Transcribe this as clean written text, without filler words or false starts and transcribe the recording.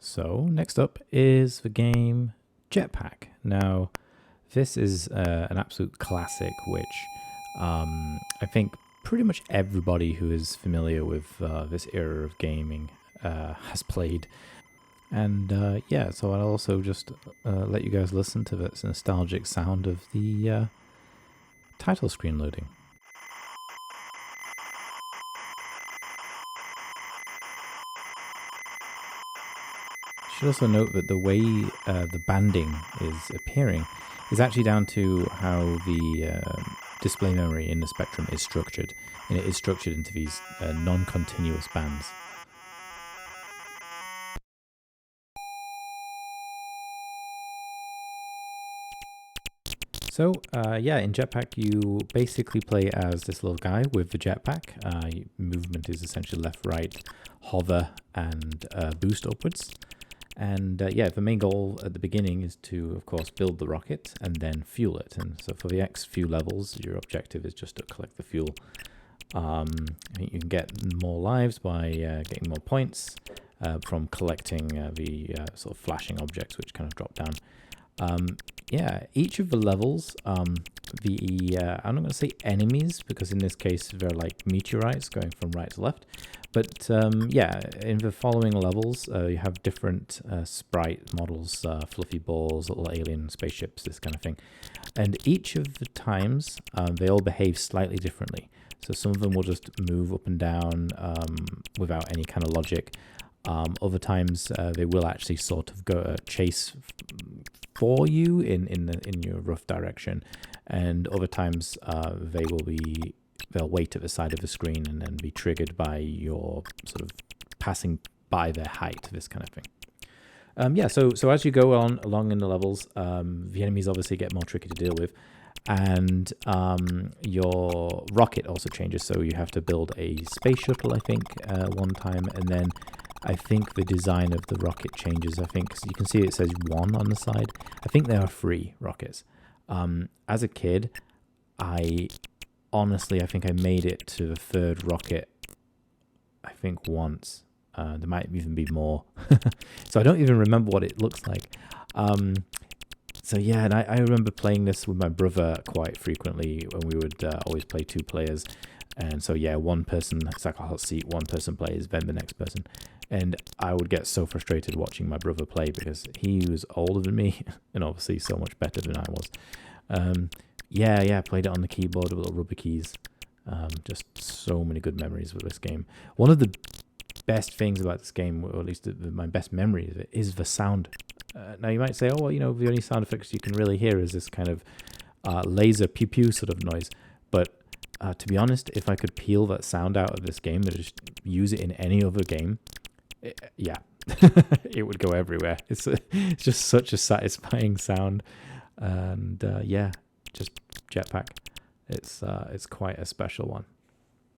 So next up is the game Jetpac. Now, this is an absolute classic, which I think pretty much everybody who is familiar with this era of gaming has played. And yeah, so I'll also just let you guys listen to this nostalgic sound of the title screen loading. Should also note that the way the banding is appearing is actually down to how the display memory in the Spectrum is structured, and it is structured into these non-continuous bands. So yeah, in Jetpac you basically play as this little guy with the jetpack. Movement is essentially left, right, hover, and boost upwards. And yeah, the main goal at the beginning is to, of course, build the rocket and then fuel it. And so for the next few levels, your objective is just to collect the fuel. You can get more lives by getting more points from collecting the sort of flashing objects, which kind of drop down. Yeah, each of the levels, I'm not going to say enemies, because in this case they're like meteorites going from right to left. But yeah, in the following levels, you have different sprite models, fluffy balls, little alien spaceships, this kind of thing. And each of the times, they all behave slightly differently. So some of them will just move up and down without any kind of logic. Other times, they will actually sort of go chase for you in your rough direction, and other times they'll wait at the side of the screen and then be triggered by your sort of passing by their height, this kind of thing. Yeah, so as you go along in the levels, the enemies obviously get more tricky to deal with, and your rocket also changes. So you have to build a space shuttle, I think, one time, and then I think the design of the rocket changes. I think you can see it says 1 on the side. I think there are 3 rockets. As a kid, I think I made it to the 3rd rocket, I think once. There might even be more. So I don't even remember what it looks like. So yeah, and I remember playing this with my brother quite frequently when we would always play 2 players. And so yeah, one person, it's like a hot seat, one person plays, then the next person. And I would get so frustrated watching my brother play because he was older than me and obviously so much better than I was. Yeah, I played it on the keyboard with little rubber keys. Just so many good memories with this game. One of the best things about this game, or at least my best memory of it, is the sound. Now you might say, oh, well, the only sound effects you can really hear is this kind of laser pew-pew sort of noise. But to be honest, if I could peel that sound out of this game and just use it in any other game, yeah, it would go everywhere. It's just such a satisfying sound, and yeah, just Jetpac. It's quite a special one.